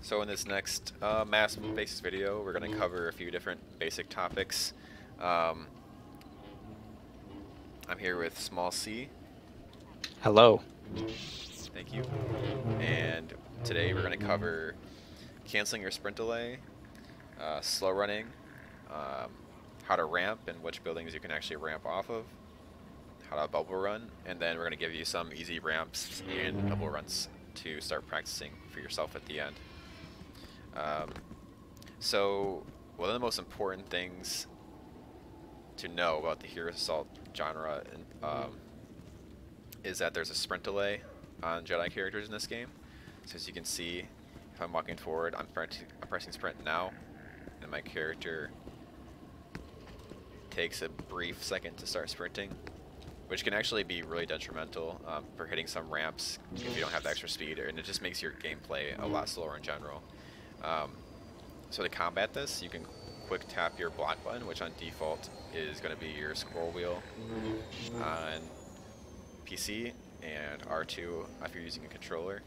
So in this next mass basis video, we're going to cover a few different basic topics. I'm here with Small C. Hello. Thank you. And today we're going to cover canceling your sprint delay, slow running, how to ramp and which buildings you can actually ramp off of, how to bubble run, and then we're going to give you some easy ramps and bubble runs to start practicing for yourself at the end. So one of the most important things to know about the Heroes Assault genre is that there's a sprint delay on Jedi characters in this game. So as you can see, if I'm walking forward, I'm pressing sprint now, and my character takes a brief second to start sprinting, which can actually be really detrimental for hitting some ramps if you don't have the extra speed, and it just makes your gameplay a lot slower in general. So to combat this, you can quick tap your block button, which on default is going to be your scroll wheel on PC, and R2 if you're using a controller.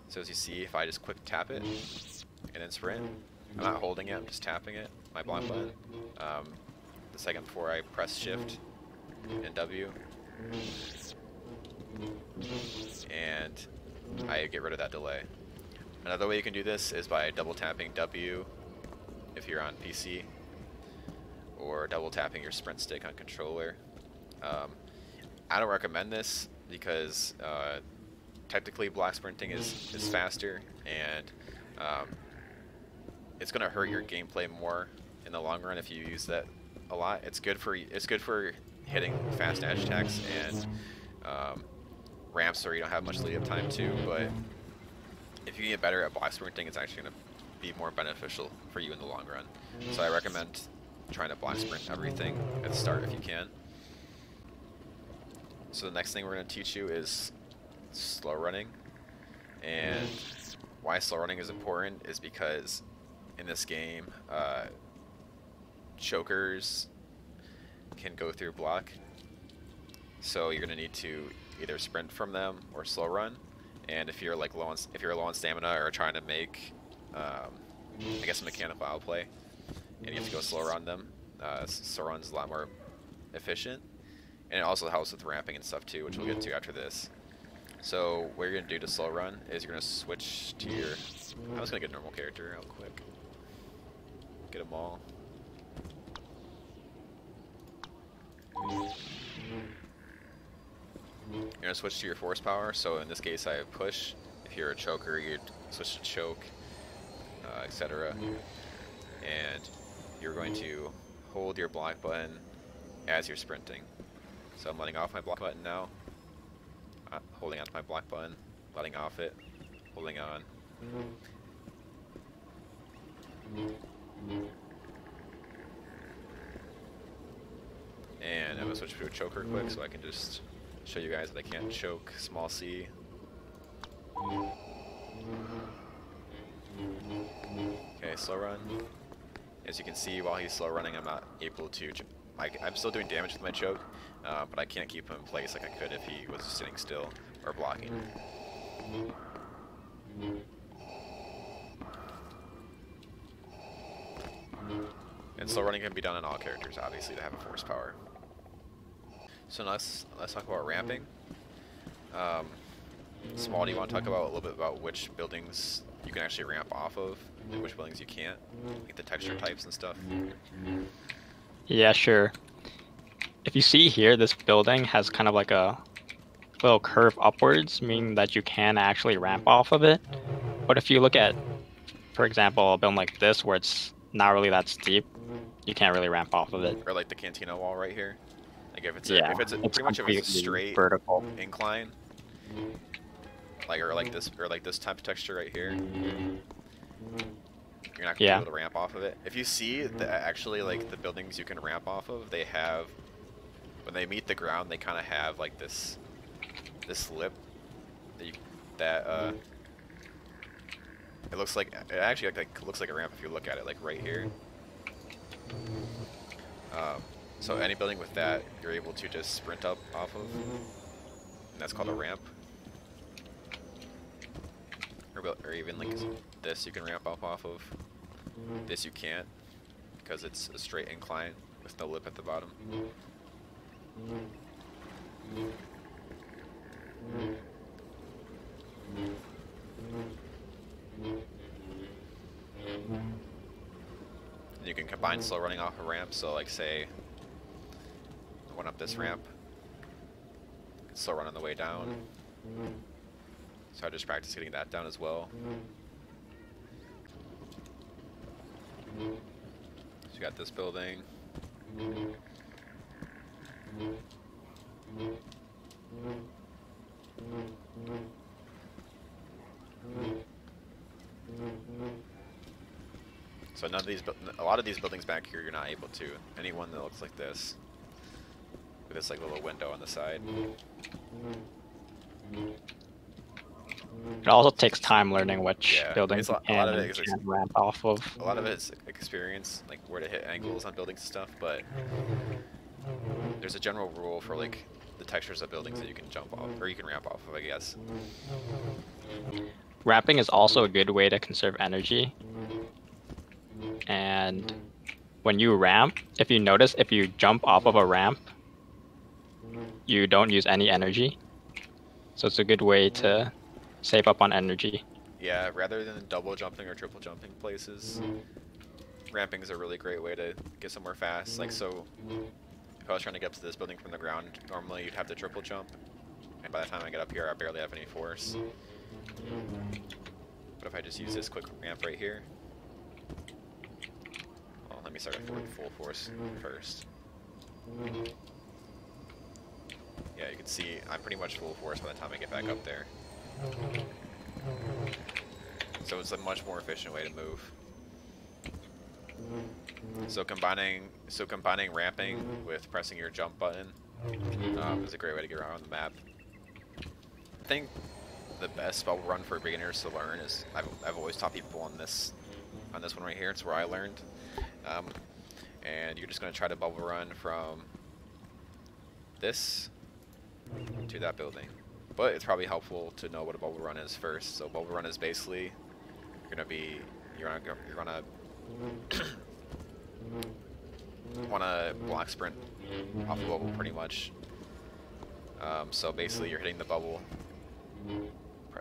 So as you see, if I just quick tap it and then sprint, I'm not holding it, I'm just tapping it, my block button, the second before I press shift and W, and I get rid of that delay. Another way you can do this is by double tapping W if you're on PC, or double tapping your sprint stick on controller. I don't recommend this because technically block sprinting is faster, and it's going to hurt your gameplay more in the long run if you use that a lot. It's good for hitting fast dash attacks and ramps where you don't have much lead up time too, but if you get better at block sprinting, it's actually going to be more beneficial for you in the long run. So I recommend trying to block sprint everything at the start if you can. So the next thing we're going to teach you is slow running. And why slow running is important is because in this game, chokers can go through block. So you're going to need to either sprint from them or slow run. And if you're like low on stamina or trying to make, I guess, a mechanical outplay, and you have to go slower on them, slow run's a lot more efficient, and it also helps with ramping and stuff too, which we'll get to after this. So what you're gonna do to slow run is you're gonna switch to your. I'm just gonna get a normal character real quick. Get them all. You're going to switch to your force power, so in this case I have push. If you're a choker, you'd switch to choke, etc. And you're going to hold your block button as you're sprinting. So I'm letting off my block button now, holding onto my block button, letting off it, holding on. And I'm going to switch to a choker quick so I can just show you guys that I can't choke Small C. Okay, slow run. As you can see, while he's slow running, I'm not able to. I'm still doing damage with my choke, but I can't keep him in place like I could if he was sitting still or blocking. And slow running can be done on all characters, obviously, to have a force power. So let's talk about ramping. Small, do you want to talk about a little bit about which buildings you can actually ramp off of and which buildings you can't? Like the texture types and stuff. Yeah, sure. If you see here, this building has kind of like a little curve upwards, meaning that you can actually ramp off of it. But if you look at, for example, a building like this where it's not really that steep, you can't really ramp off of it. Or like the cantina wall right here. Like if it's pretty much a straight vertical incline, or like this type of texture right here, you're not gonna be able to ramp off of it. If you see that actually like the buildings you can ramp off of, they have, when they meet the ground, they kind of have like this lip that it looks like, it actually looks like a ramp if you look at it, like right here. So any building with that, you're able to just sprint up off of, and that's called a ramp. or even like this you can ramp up off of. This you can't, because it's a straight incline with no lip at the bottom. You can combine slow running off a ramp, so like say I went up this ramp, slow run on the way down. So I just practice getting that down as well. So you got this building. So none of these, a lot of these buildings back here, you're not able to. Anyone that looks like this, with this like little window on the side. It also takes time learning which Yeah, buildings you can and can't ramp off of. A lot of it's experience, like where to hit angles on buildings and stuff, but there's a general rule for like the textures of buildings that you can jump off, or you can ramp off of, I guess. Ramping is also a good way to conserve energy. And when you ramp, if you notice, if you jump off of a ramp, you don't use any energy. So it's a good way to save up on energy. Yeah, rather than double jumping or triple jumping places, ramping is a really great way to get somewhere fast. Like, so if I was trying to get up to this building from the ground, normally you'd have to triple jump, and by the time I get up here, I barely have any force. But if I just use this quick ramp right here, well, let me start at full force first. Yeah, you can see I'm pretty much full force by the time I get back up there. So it's a much more efficient way to move. So combining ramping with pressing your jump button is a great way to get around the map. I think the best bubble run for beginners to learn is I've always taught people on this one right here. It's where I learned, and you're just going to try to bubble run from this to that building. But it's probably helpful to know what a bubble run is first. So bubble run is basically you're gonna want to block sprint off the bubble pretty much. So basically you're hitting the bubble,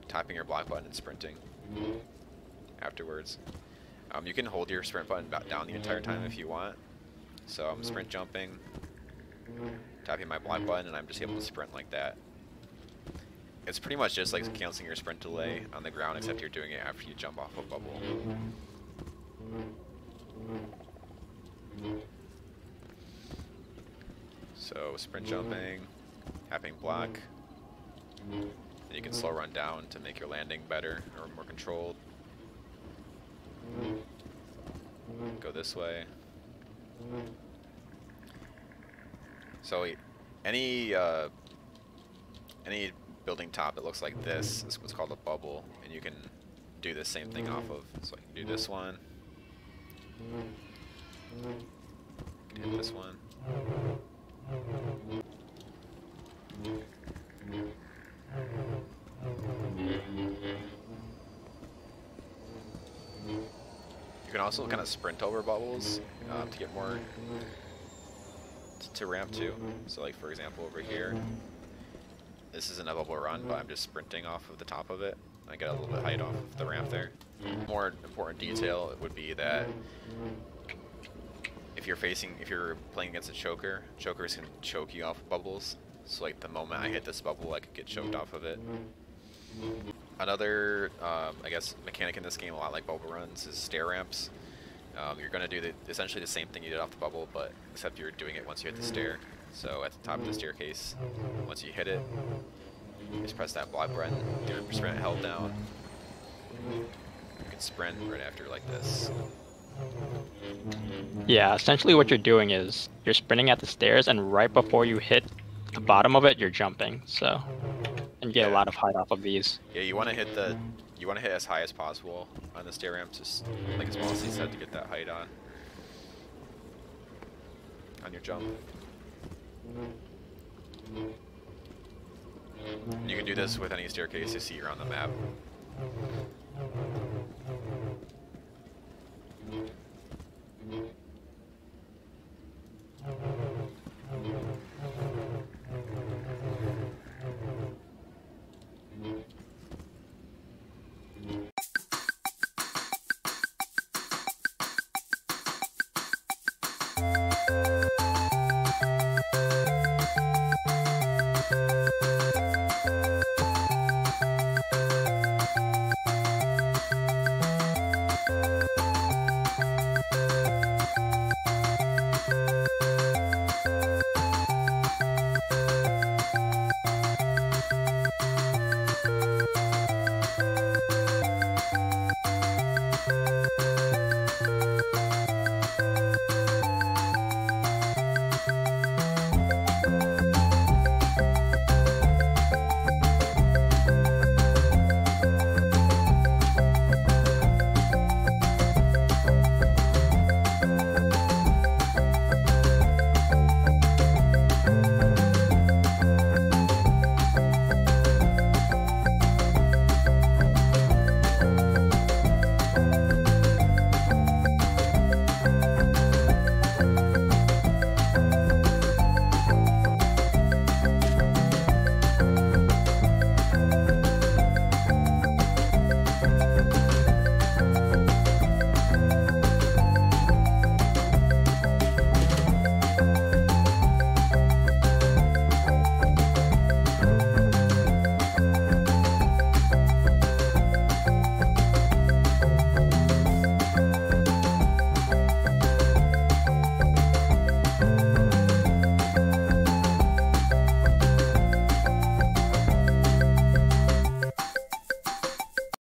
tapping your block button and sprinting afterwards. You can hold your sprint button down the entire time if you want. So I'm sprint jumping, tapping my block button, and I'm just able to sprint like that. It's pretty much just like canceling your sprint delay on the ground, except you're doing it after you jump off a bubble. So sprint jumping, tapping block, and you can slow run down to make your landing better or more controlled. Go this way. So any building top that looks like this is what's called a bubble, and you can do the same thing off of. So I can do this one, I can hit this one, you can also kind of sprint over bubbles to get more to ramp to. So like for example over here, this isn't a bubble run, but I'm just sprinting off of the top of it. I get a little bit height off of the ramp there. More important detail would be that if you're playing against a choker, chokers can choke you off of bubbles. So like the moment I hit this bubble, I could get choked off of it. Another, I guess, mechanic in this game, a lot like bubble runs, is stair ramps. You're going to do essentially the same thing you did off the bubble, but except you're doing it once you hit the stair. So at the top of the staircase, once you hit it, you just press that block button, your sprint held down. You can sprint right after like this. Yeah, essentially what you're doing is you're sprinting at the stairs, and right before you hit the bottom of it, you're jumping. So, and you get a lot of height off of these. Yeah, you want to hit as high as possible on the stair ramp, just like as Mos Eisley said, to get that height on your jump. You can do this with any staircase you see around the map.